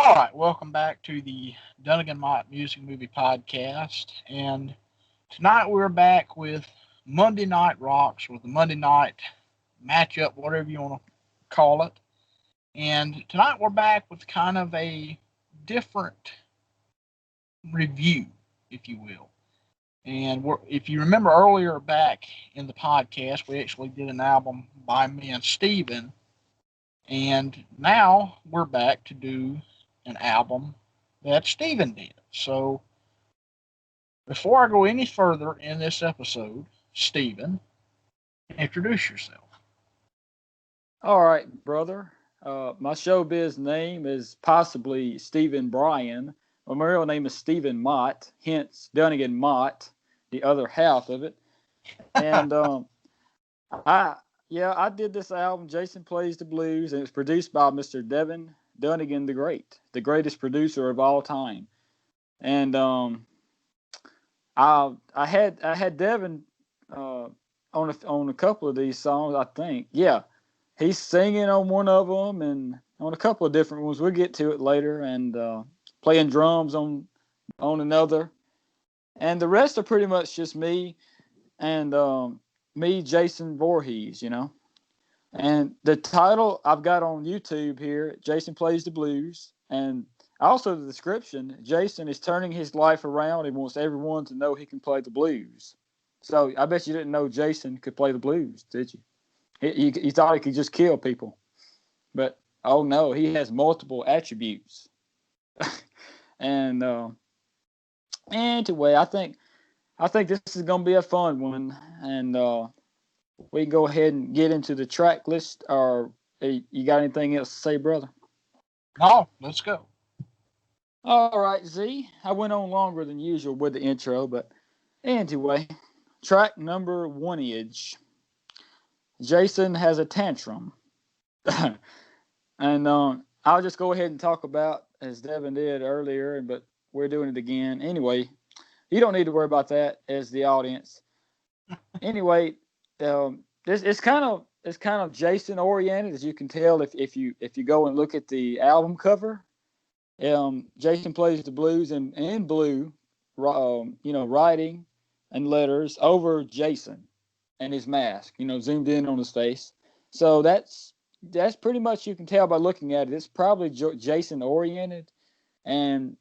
All right, welcome back to the Dunnigan Mott Music Movie Podcast. And tonight we're back with Monday Night Rocks, with the Monday night matchup, whatever you want to call it. And tonight we're back with kind of a different review, if you will. And if you remember earlier back in the podcast, we actually did an album by me and Stephen. And now we're back to do an album that Stephen did. So before I go any further in this episode, Stephen, introduce yourself. All right, brother. My showbiz name is possibly Stephen Bryan. My real name is Stephen Mott, hence Dunnigan Mott, the other half of it. And I did this album, Jason Plays the Blues, and it was produced by Mr. Devin Dunnigan the Great, the greatest producer of all time. And I had Devin on a couple of these songs, I think. Yeah, he's singing on one of them and on a couple of different ones. We'll get to it later, and playing drums on another. And the rest are pretty much just me and me, Jason Voorhees, you know. And the title I've got on YouTube here, Jason Plays the Blues. And also the description, Jason is turning his life around and wants everyone to know he can play the blues. So I bet you didn't know Jason could play the blues, did you? He thought he could just kill people. But, oh no, he has multiple attributes. And anyway, I think this is going to be a fun one. And we can go ahead and get into the track list. Or you got anything else to say, brother? No, let's go. All right, Z. I went on longer than usual with the intro, but anyway, track number 1-ish. Jason Has a Tantrum. And I'll just go ahead and talk about, as Devin did earlier, but we're doing it again. Anyway, you don't need to worry about that as the audience. Anyway, this it's kind of Jason oriented, as you can tell if you go and look at the album cover. Jason plays the blues in blue, writing and letters over Jason and his mask, zoomed in on his face. So that's pretty much, you can tell by looking at it. It's probably Jason oriented, and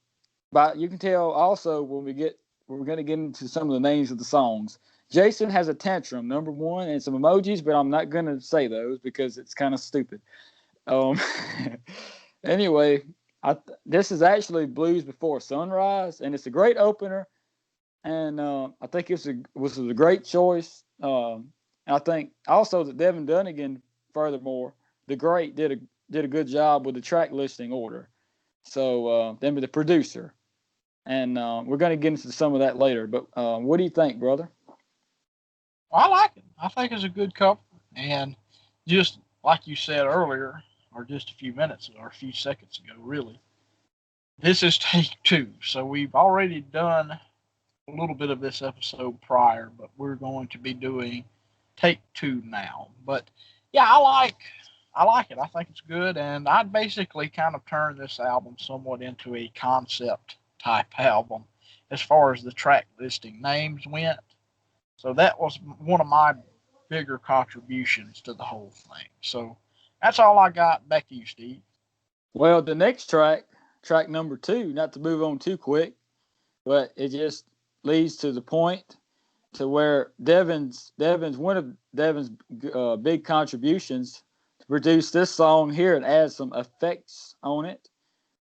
you can tell also when we're going to get into some of the names of the songs. Jason Has a Tantrum, number 1, and some emojis, but I'm not going to say those because it's kind of stupid. Anyway, this is actually Blues Before Sunrise, and it's a great opener, and I think it was a great choice. And I think also that Devin Dunnigan, furthermore, the great, did a good job with the track listing order. So, then with the producer, and we're going to get into some of that later. But what do you think, brother? Well, I like it. I think it's a good cover. And just like you said earlier, or just a few minutes or a few seconds ago, really, this is take 2. So we've already done a little bit of this episode prior, but we're going to be doing take 2 now. But yeah, I like it. I think it's good, and I'd basically kind of turn this album somewhat into a concept type album as far as the track listing names went. So that was one of my bigger contributions to the whole thing. So that's all I got. Back to you, Steve. Well, the next track number 2, not to move on too quick, but it just leads to the point to where Devin's one of Devin's big contributions to produce this song here and add some effects on it,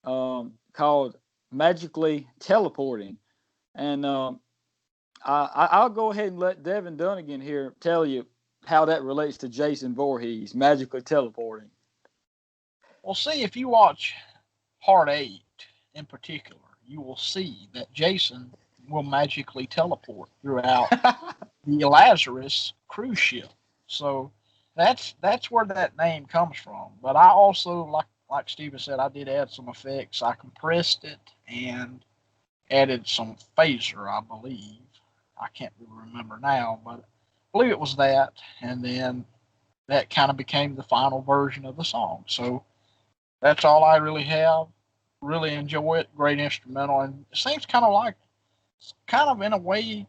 called Magically Teleporting. And I'll go ahead and let Devin Dunnigan here tell you how that relates to Jason Voorhees, magically teleporting. Well, see, if you watch Part 8 in particular, you will see that Jason will magically teleport throughout the Lazarus cruise ship. So that's where that name comes from. But I also, like Steven said, I did add some effects. I compressed it and added some phaser, I believe. I can't remember now, but I believe it was that. And then that kind of became the final version of the song. So that's all I really have. Really enjoy it. Great instrumental, and it seems kind of in a way,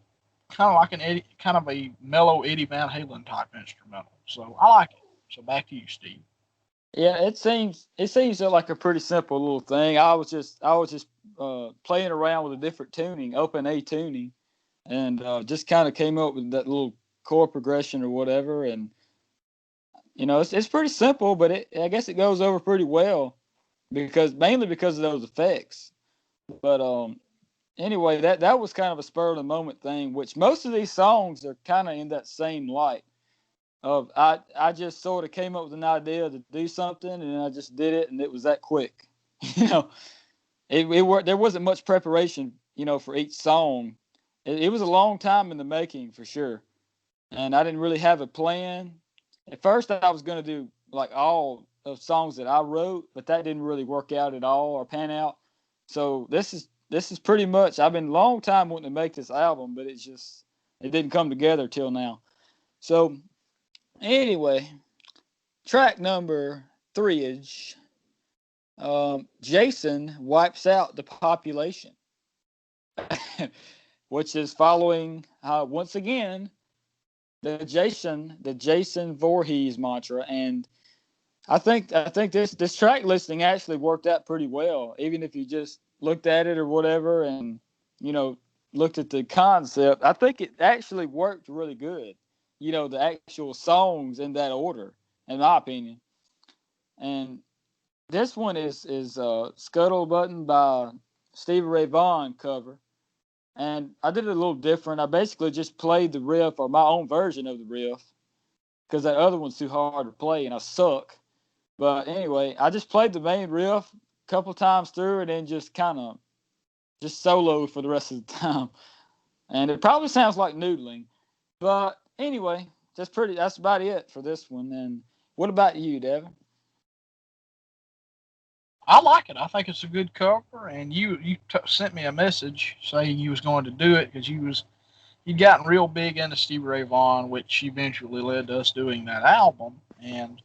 kind of like kind of a mellow Eddie Van Halen type instrumental. So I like it. So back to you, Steve. Yeah, it seems like a pretty simple little thing. I was just playing around with a different tuning, open A tuning, and just kind of came up with that little chord progression or whatever. And it's pretty simple, but I guess it goes over pretty well mainly because of those effects. But anyway, that was kind of a spur of the moment thing, which most of these songs are kind of in that same light of I just sort of came up with an idea to do something and I just did it and it was that quick. you know, there wasn't much preparation, for each song. It was a long time in the making for sure, and I didn't really have a plan. At first, I was going to do like all of songs that I wrote, but that didn't really work out at all or pan out. So this is pretty much. I've been a long time wanting to make this album, but it didn't come together till now. So anyway, track number 3 is Jason Wipes Out the Population, which is following once again the Jason Voorhees mantra. And I think this track listing actually worked out pretty well, even if you just looked at it or whatever and you know looked at the concept. I think it actually worked really good. The actual songs in that order, in my opinion. And this one is Scuttle Button by Stevie Ray Vaughan cover. And I did it a little different. I basically just played the riff or my own version of the riff because that other one's too hard to play and I suck. But anyway, I just played the main riff a couple times through and then just kind of just soloed for the rest of the time. And it probably sounds like noodling. But anyway, that's about it for this one. And what about you, Devin? I like it. I think it's a good cover, and you sent me a message saying you was going to do it because you'd gotten real big into Stevie Ray Vaughan, which eventually led to us doing that album. And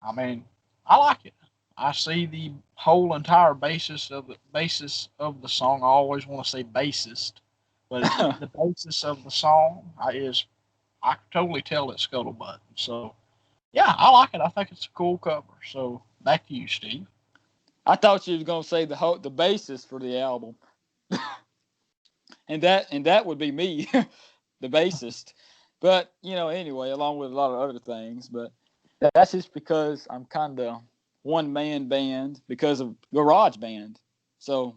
I mean, I like it. I see the whole entire basis of the song. I always want to say bassist, but the basis of the song is I can totally tell it's Scuttlebutt. So yeah, I like it. I think it's a cool cover. So back to you, Steve. I thought you was gonna say the basis for the album, and that would be me, the bassist. But anyway, along with a lot of other things. But that's just because I'm kind of one man band because of Garage Band. So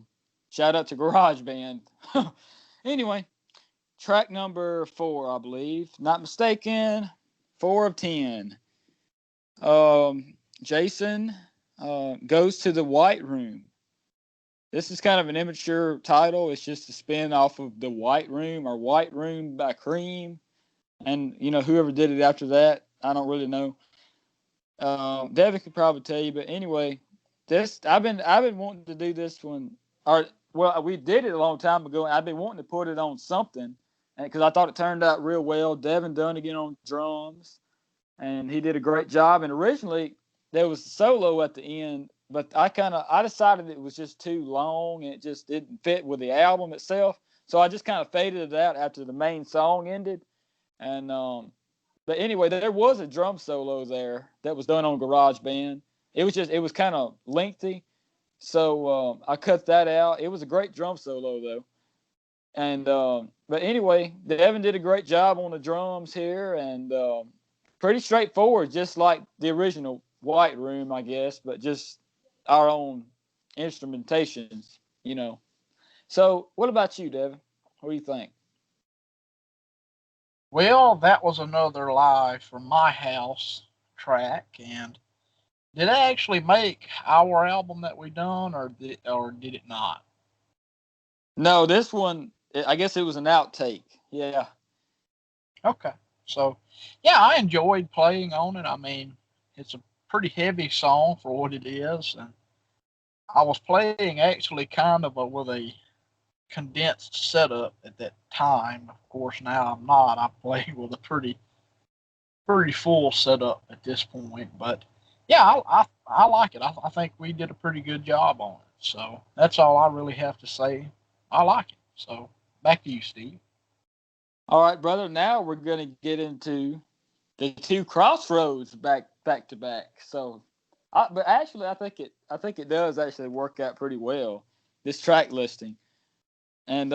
shout out to Garage Band. Anyway, track number 4, I believe, not mistaken. 4 of 10. Jason goes to the White Room. This is kind of an immature title. It's just a spin off of The White Room or White Room by Cream. And, whoever did it after that, I don't really know. Devin could probably tell you. But anyway, I've been wanting to do this one. We did it a long time ago, and I've been wanting to put it on something because I thought it turned out real well. Devin Dunnigan on drums, and he did a great job. And originally, there was a solo at the end, but I decided it was just too long and it just didn't fit with the album itself. So I just kind of faded it out after the main song ended. And but anyway, there was a drum solo there that was done on GarageBand. It was kind of lengthy, so I cut that out. It was a great drum solo though. And but anyway, Devin did a great job on the drums here, and pretty straightforward, just like the original White Room, I guess, but just our own instrumentations. So, what about you, Devin? What do you think? Well, that was another Live from My House track, and did it actually make our album that we done, or did it not? No, this one, I guess it was an outtake. Yeah. Okay, so yeah, I enjoyed playing on it. I mean, it's a pretty heavy song for what it is, and I was playing actually kind of with a condensed setup at that time. Of course, now I'm not. I play with a pretty full setup at this point. But yeah, I like it. I think we did a pretty good job on it. So that's all I really have to say. I like it. So back to you, Steve. All right, brother. Now we're gonna get into the two crossroads back to back. So, but actually, I think it does actually work out pretty well. This track listing, and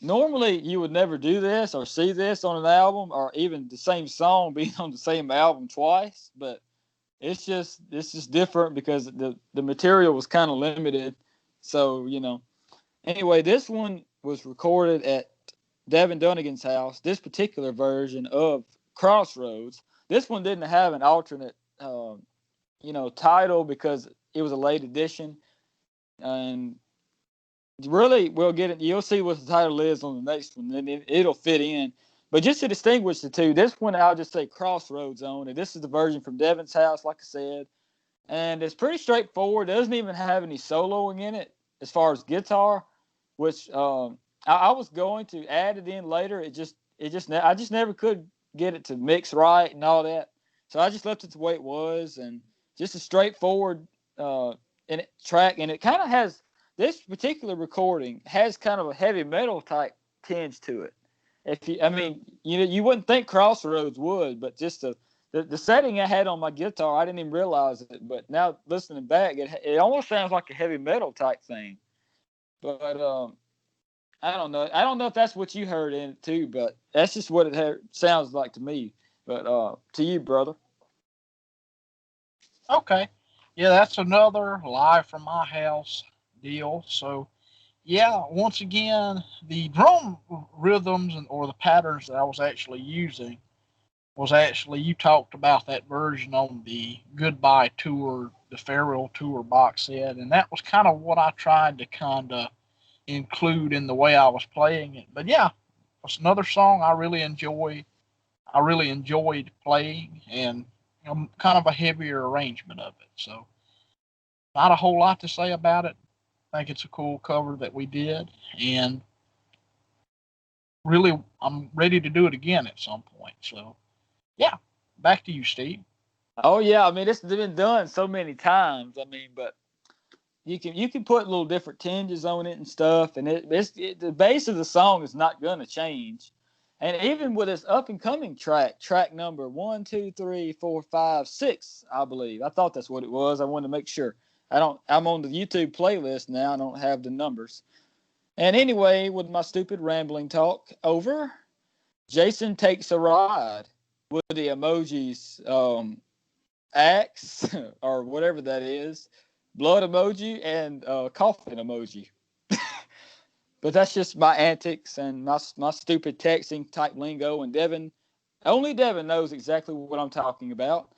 normally you would never do this or see this on an album, or even the same song being on the same album twice. But it's just different because the material was kind of limited. So anyway, this one was recorded at Devin Dunnigan's house. This particular version of Crossroads. This one didn't have an alternate, title because it was a late edition, and really we'll get it. You'll see what the title is on the next one, and it'll fit in. But just to distinguish the two, this one I'll just say Crossroads on, and this is the version from Devin's house, like I said, and it's pretty straightforward. It doesn't even have any soloing in it as far as guitar, which I was going to add it in later. I just never could get it to mix right and all that, so I just left it the way it was, and just a straightforward track. And it kind of has, this particular recording has kind of a heavy metal type tinge to it. I mean, you wouldn't think Crossroads would, but just the setting I had on my guitar, I didn't even realize it. But now listening back, it almost sounds like a heavy metal type thing. But I don't know. I don't know if that's what you heard in it too, but that's just what it sounds like to me. But to you, brother. Okay. Yeah, that's another live from my house deal. So yeah, once again, the drum rhythms or the patterns that I was actually using was actually, you talked about that version on the Goodbye Tour, the Farewell Tour box set, and that was kind of what I tried to kind of include in the way I was playing it. But yeah, it's another song I really enjoy. I really enjoyed playing, and kind of a heavier arrangement of it. So not a whole lot to say about it. I think it's a cool cover that we did, and really, I'm ready to do it again at some point. So yeah, back to you, Steve. Oh yeah, I mean it's been done so many times. I mean, but you can put little different tinges on it and stuff, and the base of the song is not gonna change. And even with this up and coming track number 1, 2, 3, 4, 5, 6, I believe. I thought that's what it was. I wanted to make sure. I'm on the YouTube playlist now. I don't have the numbers. And anyway, with my stupid rambling talk over, Jason takes a ride with the emojis, axe or whatever that is, blood emoji, and coffin emoji. But that's just my antics and my stupid texting type lingo. And only Devin knows exactly what I'm talking about.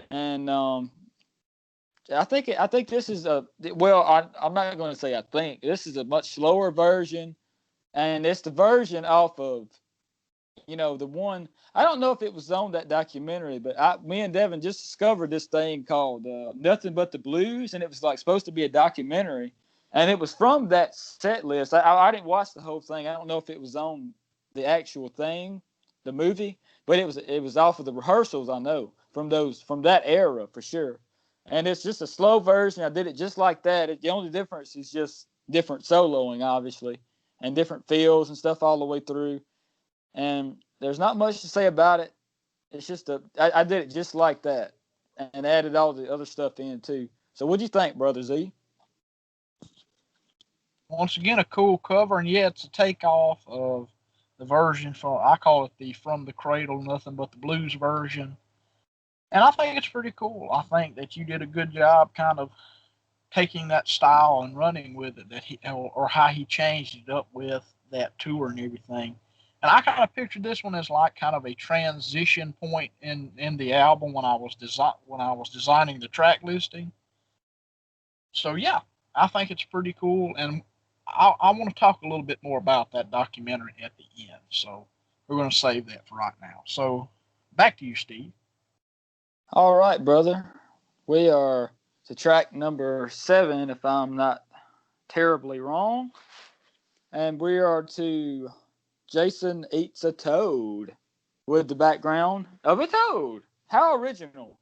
And I think this is I'm not going to say I think this is a much slower version, and it's the version off of the one. I don't know if it was on that documentary, but me and Devin just discovered this thing called Nothing But the Blues, and it was like supposed to be a documentary, and it was from that set list. I didn't watch the whole thing. I don't know if it was on the actual thing, the movie, but it was off of the rehearsals. I know from that era for sure, and it's just a slow version. I did it just like that. The only difference is just different soloing, obviously, and different feels and stuff all the way through. And there's not much to say about it. It's just I did it just like that, and added all the other stuff in too. So what do you think, brother Z? Once again, a cool cover, and yeah, it's a takeoff of the version from, I call it the From the Cradle, Nothing But the Blues version. And I think it's pretty cool. I think that you did a good job kind of taking that style and running with it, that he, or how he changed it up with that tour and everything. And I kind of pictured this one as like kind of a transition point in the album when I was designing the track listing. So yeah, I think it's pretty cool, and I want to talk a little bit more about that documentary at the end. So we're going to save that for right now. So back to you, Steve. All right, brother. We are to track number 7, if I'm not terribly wrong, and we are to Jason Eats a Toad with the background of a toad. How original!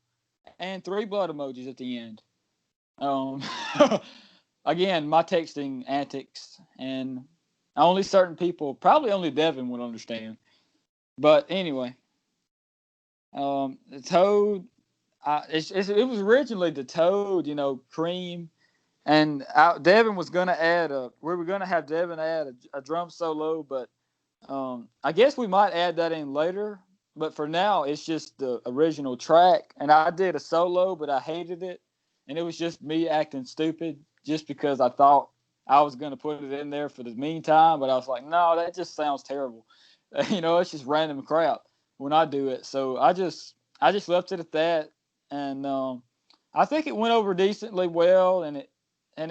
And 3 blood emojis at the end. Um, again, my texting antics, and only certain people, probably only Devin, would understand. But anyway, the Toad, it was originally the Toad, Cream, and Devin was gonna we were gonna have Devin add a drum solo, but I guess we might add that in later. But for now, it's just the original track, and I did a solo, but I hated it, and it was just me acting stupid, just because I thought I was gonna put it in there for the meantime, but I was like, no, that just sounds terrible. It's just random crap when I do it. So I just left it at that, and I think it went over decently well, and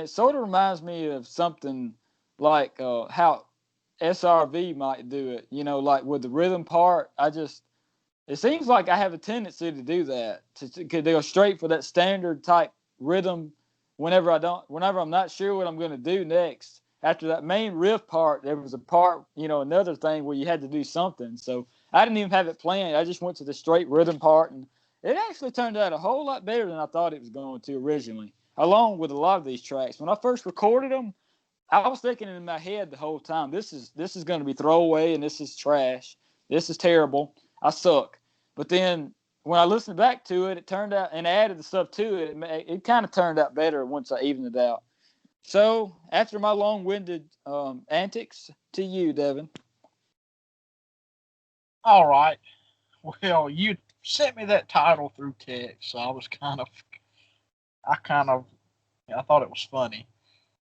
it sort of reminds me of something like how SRV might do it. Like with the rhythm part, it seems like I have a tendency to do that, to go straight for that standard type rhythm whenever I'm not sure what I'm going to do next. After that main riff part, there was a part, another thing where you had to do something. So I didn't even have it planned. I just went to the straight rhythm part, and it actually turned out a whole lot better than I thought it was going to originally, along with a lot of these tracks. When I first recorded them, I was thinking in my head the whole time, this is going to be throwaway, and this is trash. This is terrible. I suck. But then when I listened back to it, it turned out, and added the stuff to it, it kind of turned out better once I evened it out. So after my long-winded antics, to you, Devin. All right. Well, you sent me that title through text, so I thought it was funny.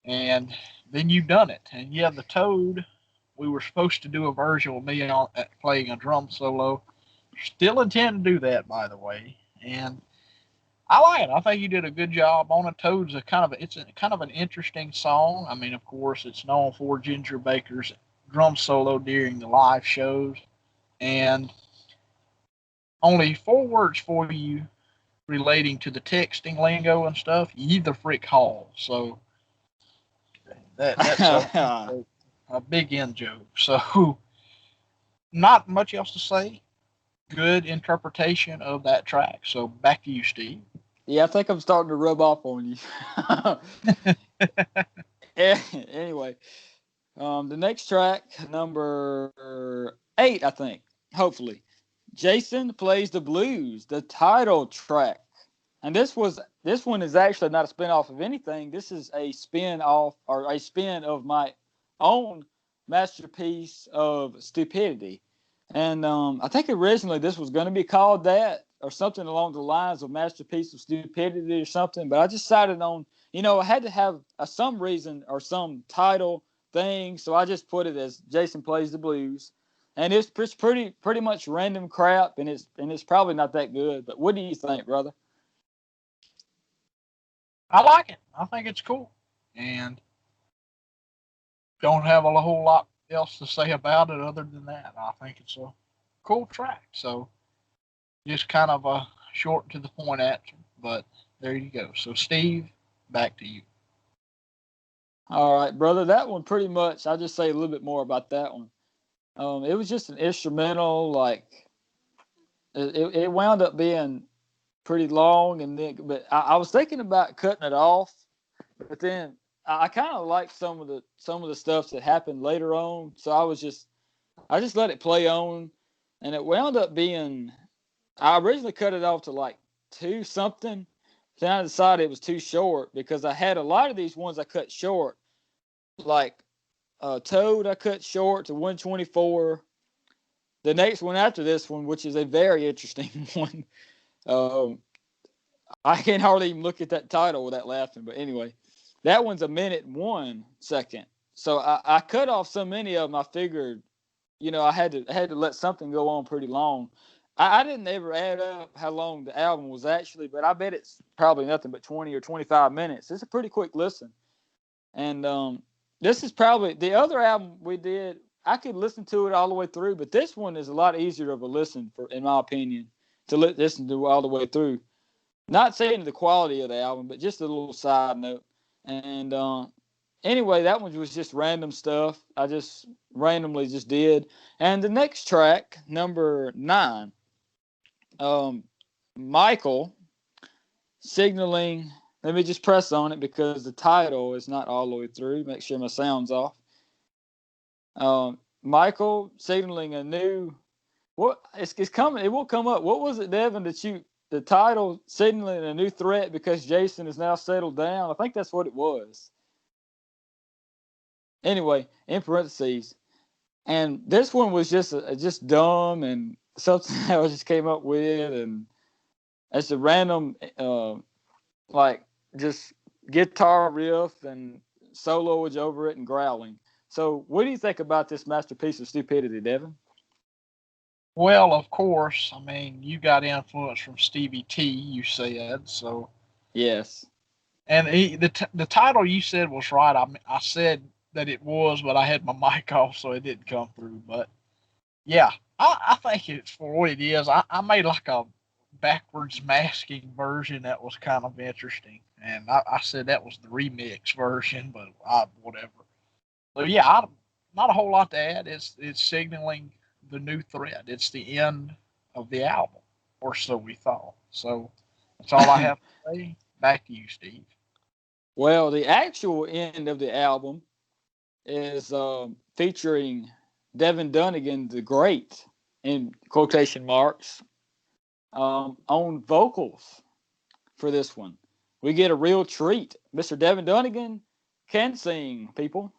And then you done it. And yeah, the Toad, we were supposed to do a version with me playing a drum solo. Still intend to do that, by the way. And I like it. I think you did a good job on it. Toad's it's kind of an interesting song. I mean, of course, it's known for Ginger Baker's drum solo during the live shows. And only 4 words for you relating to the texting lingo and stuff. You the frick hall. So that's a big in joke. So not much else to say. Good interpretation of that track. So back to you, Steve. Yeah, I think I'm starting to rub off on you. Anyway, the next track, number 8, I think, hopefully. Jason Plays the Blues, the title track. And this one is actually not a spin-off of anything. This is a spin-off, or a spin of my own masterpiece of stupidity. And I think originally this was going to be called that, or something along the lines of Masterpiece of Stupidity or something. But I decided on, I had to have some reason or some title thing. So I just put it as Jason Plays the Blues. And it's pretty much random crap, and it's probably not that good. But what do you think, brother? I like it. I think it's cool. And don't have a whole lot else to say about it other than that. I think it's a cool track. So just kind of a short to the point answer. But there you go. So Steve, back to you. All right, brother. That one pretty much, I'll just say a little bit more about that one. It was just an instrumental, like it wound up being pretty long, but I was thinking about cutting it off, but then I kind of liked some of the stuff that happened later on, so I just let it play on, and it wound up being. I originally cut it off to like 2 something. Then I decided it was too short because I had a lot of these ones I cut short, like Toad. I cut short to 124. The next one after this one, which is a very interesting one, um, I can't hardly even look at that title without laughing. But anyway, that one's 1:01. So I cut off so many of them. I figured, I had to let something go on pretty long. I didn't ever add up how long the album was actually, but I bet it's probably nothing but 20 or 25 minutes. It's a pretty quick listen. And this is probably the other album we did. I could listen to it all the way through, but this one is a lot easier of a listen, in my opinion, to listen to all the way through. Not saying the quality of the album, but just a little side note. And anyway, that one was just random stuff. I just randomly just did. And the next track, number 9, Michael, Signaling let me just press on it because the title is not all the way through. Make sure my sound's off. Michael signaling a new. What it's coming? It will come up. What was it, Devin? The title signaling a new threat because Jason is now settled down. I think that's what it was. Anyway, in parentheses, and this one was just dumb and something I just came up with, and it's a random like just guitar riff and soloage over it and growling. So, what do you think about this masterpiece of stupidity, Devin? Well, of course, I mean, you got influence from Stevie T, you said, so. Yes. And the title you said was right. I said that it was, but I had my mic off, so it didn't come through. But yeah, I think it's for what it is. I made like a backwards masking version that was kind of interesting, and I said that was the remix version, but whatever. So yeah, not a whole lot to add. It's signaling the new thread. It's the end of the album, or so we thought. So that's all I have to say. Back to you, Steve. Well, the actual end of the album is featuring Devin Dunnigan, the Great, in quotation marks, on vocals for this one. We get a real treat. Mr. Devin Dunnigan can sing, people.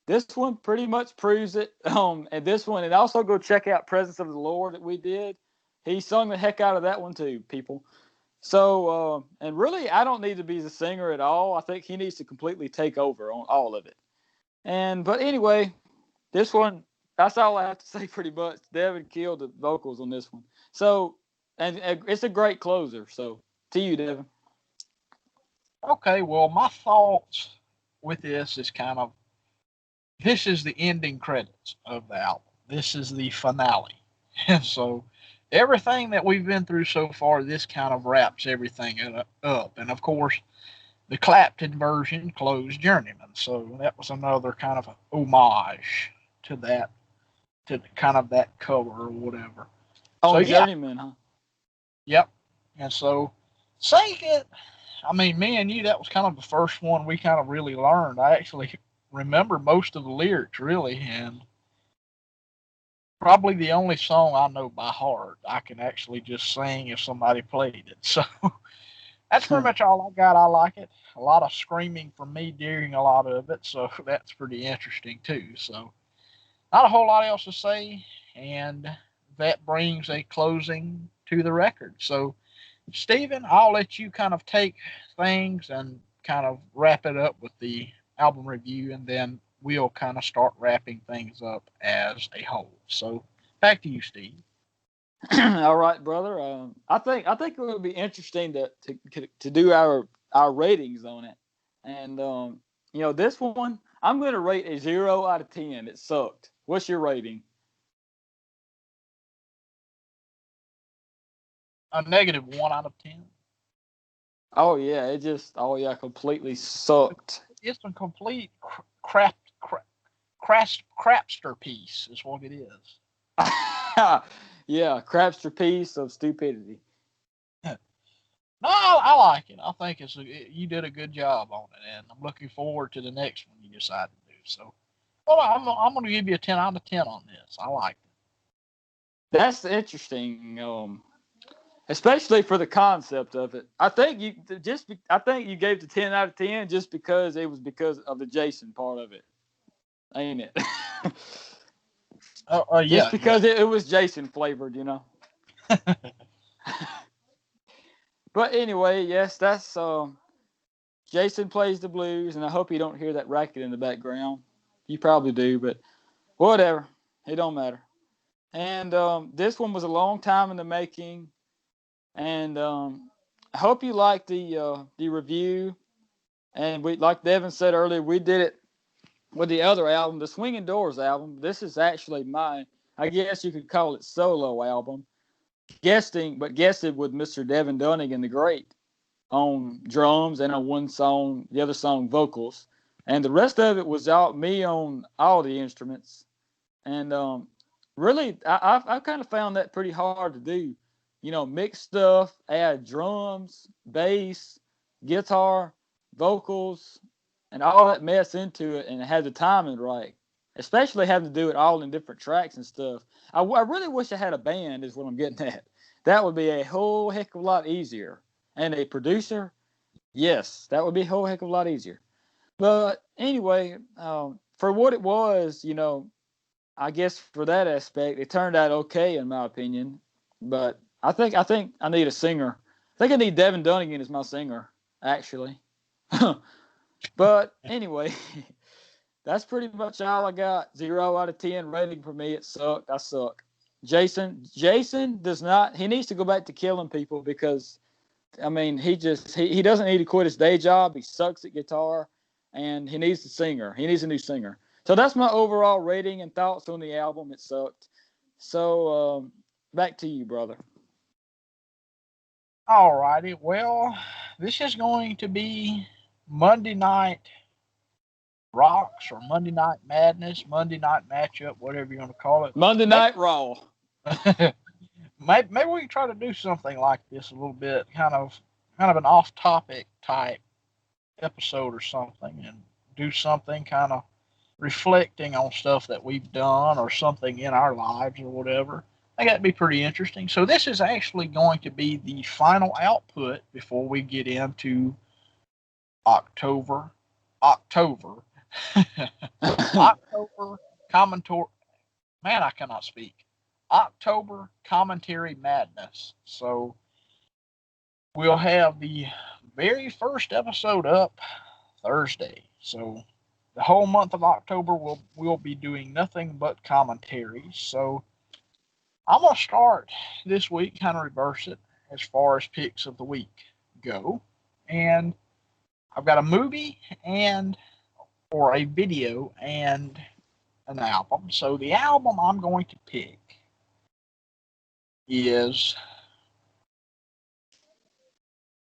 This one pretty much proves it. And this one, and also go check out Presence of the Lord that we did. He sung the heck out of that one too, people. So, and really, I don't need to be the singer at all. I think he needs to completely take over on all of it. But anyway, this one, that's all I have to say pretty much. Devin killed the vocals on this one. So, and it's a great closer. So, to you, Devin. Okay, well, my thoughts with this is this is the ending credits of the album. This is the finale. And so everything that we've been through so far, this kind of wraps everything up. And of course, the Clapton version closed Journeyman. So that was another kind of homage to that, to kind of that cover or whatever. So Oh, yeah, Journeyman, huh? yep. And so Sing It, I mean, me and you, that was kind of the first one we kind of really learned. I actually remember most of the lyrics, really, and probably the only song I know by heart. I can actually just sing if somebody played it. So that's pretty much all I got. I like it. A lot of screaming from me during a lot of it, so that's pretty interesting too. So not a whole lot else to say, and that brings a closing to the record. So Stephen, I'll let you kind of take things and kind of wrap it up with the album review, and then we'll kind of start wrapping things up as a whole. So back to you, Steve. All right, brother. I think it would be interesting to do our ratings on it, and this one I'm going to rate a 0 out of 10. It sucked. What's your rating? A -1 out of 10. Oh yeah, completely sucked. It's a complete crapster piece, is what it is. Yeah, crapster piece of stupidity. No, I like it. I think you did a good job on it, and I'm looking forward to the next one you decide to do. So, well, I'm going to give you a 10 out of 10 on this. I like it. That's interesting. Especially for the concept of it. I think you gave the 10 out of 10 just because it was because of the Jason part of it, ain't it? Yeah. Just because it was Jason flavored, But anyway, yes, that's Jason plays the blues, and I hope you don't hear that racket in the background. You probably do, but whatever. It don't matter. And this one was a long time in the making. And I hope you like the review. And we, like Devin said earlier, we did it with the other album, the Swinging Doors album. This is actually I guess you could call it solo album, guesting with Mr. Devin Dunnigan the Great on drums and on one song, the other song vocals, and the rest of it was me on all the instruments. And really, I kind of found that pretty hard to do. mix stuff, add drums, bass, guitar, vocals, and all that mess into it, and have the timing right. Especially having to do it all in different tracks and stuff. I really wish I had a band, is what I'm getting at. That would be a whole heck of a lot easier. And a producer, yes, that would be a whole heck of a lot easier. But anyway, for what it was, I guess for that aspect, it turned out okay in my opinion. But I think I need a singer. I think I need Devin Dunnigan as my singer, actually. But anyway, that's pretty much all I got. 0 out of 10 rating for me. It sucked. I suck. Jason does not. He needs to go back to killing people because, I mean, he doesn't need to quit his day job. He sucks at guitar, and he needs a singer. He needs a new singer. So that's my overall rating and thoughts on the album. It sucked. So back to you, brother. All righty. Well, this is going to be Monday Night Rocks or Monday Night Madness, Monday Night Matchup, whatever you want to call it. Monday Night Raw. Maybe we can try to do something like this a little bit, kind of an off-topic type episode or something, and do something kind of reflecting on stuff that we've done or something in our lives or whatever. I think that'd be pretty interesting. So this is actually going to be the final output before we get into October. October commentary. Man, I cannot speak. October commentary madness. So we'll have the very first episode up Thursday. So the whole month of October we'll be doing nothing but commentary. So I'm gonna start this week, kind of reverse it as far as picks of the week go, and I've got a movie or a video and an album. So the album I'm going to pick is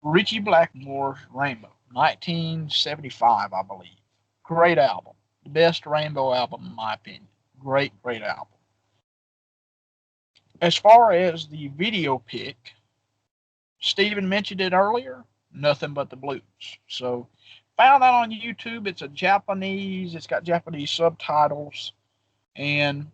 Richie Blackmore's Rainbow, 1975, I believe. Great album. The best Rainbow album, in my opinion. Great album. As far as the video pick, Stephen mentioned it earlier, Nothing But the Blues. So found that on YouTube. It's it's got Japanese subtitles, and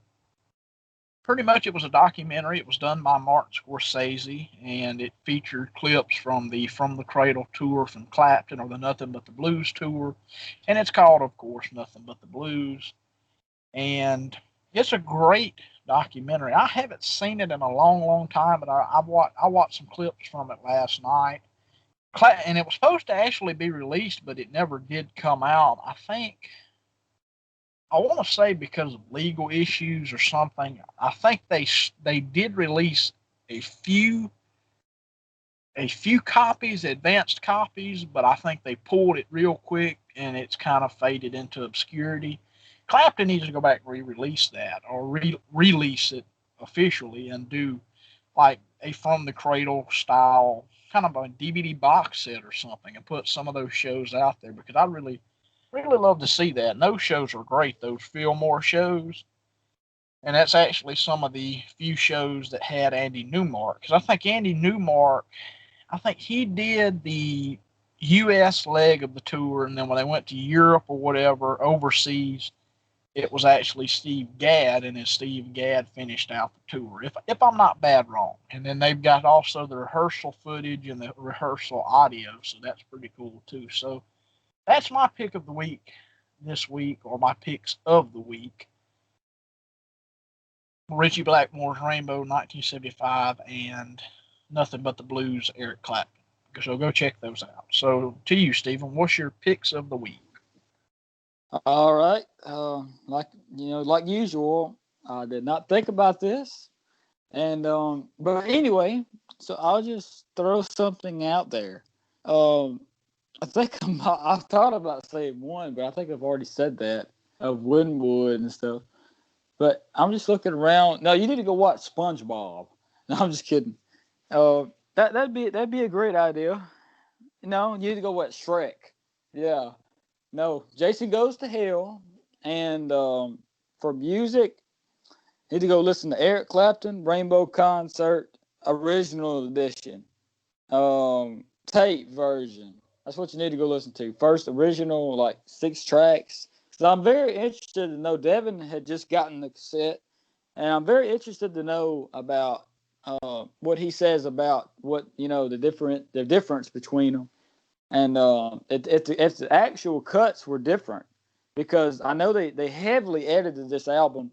pretty much it was a documentary. It was done by Martin Scorsese, and it featured clips from the Cradle tour from Clapton, or the Nothing But the Blues tour, and it's called, of course, Nothing But the Blues. And it's a great documentary. I haven't seen it in a long time, but I watched some clips from it last night. And it was supposed to actually be released, but it never did come out. I want to say because of legal issues or something. I think they did release a few copies, advanced copies, but I think they pulled it real quick and it's kind of faded into obscurity. Clapton needs to go back and re-release that, or release it officially and do like a From the Cradle style kind of a DVD box set or something, and put some of those shows out there, because I really love to see that. And those shows are great, those Fillmore shows. And that's actually some of the few shows that had Andy Newmark, because I think Andy Newmark, he did the U.S. leg of the tour, and then when they went to Europe or whatever, overseas, it was actually Steve Gadd, and then Steve Gadd finished out the tour, if I'm not bad wrong. And then they've got also the rehearsal footage and the rehearsal audio, so that's pretty cool too. So that's my pick of the week this week, or my picks of the week. Richie Blackmore's Rainbow, 1975, and Nothing But the Blues, Eric Clapton. So go check those out. So to you, Stephen, what's your picks of the week? All right. Like usual, I did not think about this. And but anyway, so I'll just throw something out there. I think I've thought about saying one, but I think I've already said that, of Winwood and stuff. But I'm just looking around. No, you need to go watch SpongeBob. No, I'm just kidding. That'd be a great idea. No, you need to go watch Shrek. Yeah. No, Jason Goes to Hell. And for music, you need to go listen to Eric Clapton, Rainbow Concert, original edition, tape version. That's what you need to go listen to. First original, like 6 tracks. So I'm very interested to know. Devin had just gotten the cassette, and I'm very interested to know about what he says about what the difference between them, and if the actual cuts were different, because I know they heavily edited this album,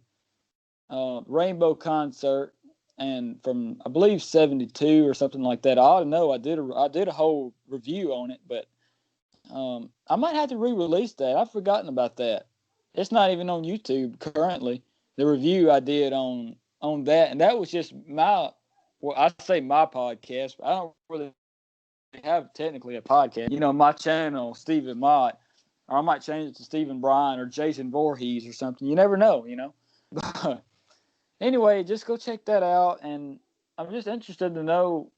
Rainbow Concert, and from I believe '72 or something like that. I ought to know. I did a whole review on it, but I might have to re-release that. I've forgotten about that. It's not even on YouTube currently. The review I did on that, and that was just I say my podcast, but I don't really have technically a podcast. My channel, Stephen Mott, or I might change it to Stephen Bryan or Jason Voorhees or something. You never know. But anyway, just go check that out, and I'm just interested to know,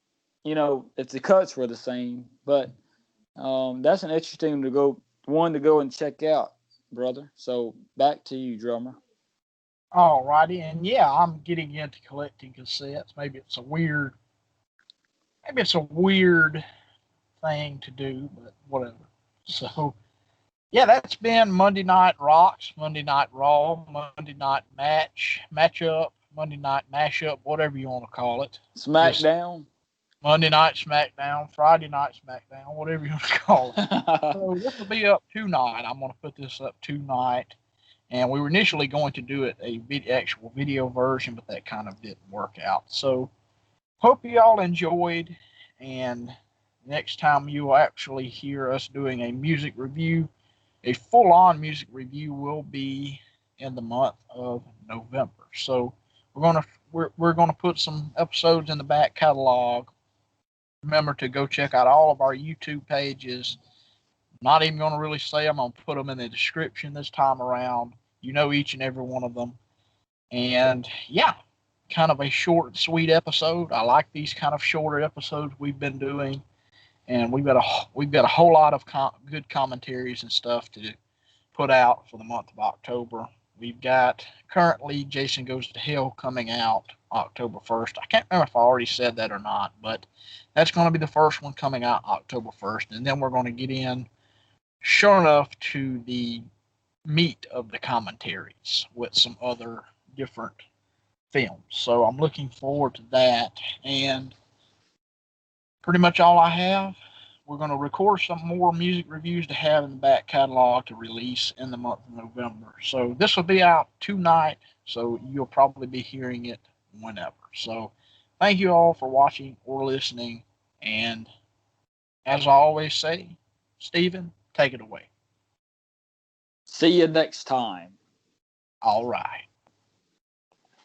if the cuts were the same. But that's an interesting one to go and check out, brother. So back to you, drummer. All righty, and yeah, I'm getting into collecting cassettes. Maybe it's a weird thing to do, but whatever. So yeah, that's been Monday Night Rocks, Monday Night Raw, Monday Night Matchup, Monday Night Mashup, whatever you want to call it. SmackDown. Monday Night SmackDown, Friday Night SmackDown, whatever you want to call it. So this will be up tonight. I'm going to put this up tonight. And we were initially going to do it actual video version, but that kind of didn't work out. So hope you all enjoyed. And next time you will actually hear us doing a music review, a full-on music review will be in the month of November. So we're gonna put some episodes in the back catalog. Remember to go check out all of our YouTube pages. Not even going to really say them. I'm going to put them in the description this time around. Each and every one of them. And yeah, kind of a short and sweet episode. I like these kind of shorter episodes we've been doing. And we've got a whole lot of good commentaries and stuff to put out for the month of October. We've got currently Jason Goes to Hell coming out October 1st. I can't remember if I already said that or not, but that's going to be the first one coming out October 1st. And then we're going to get in, sure enough, to the meat of the commentaries with some other different films. So I'm looking forward to that. And pretty much all I have. We're going to record some more music reviews to have in the back catalog to release in the month of November. So this will be out tonight, so you'll probably be hearing it whenever. So thank you all for watching or listening. And as I always say, Stephen, take it away. See you next time. All right.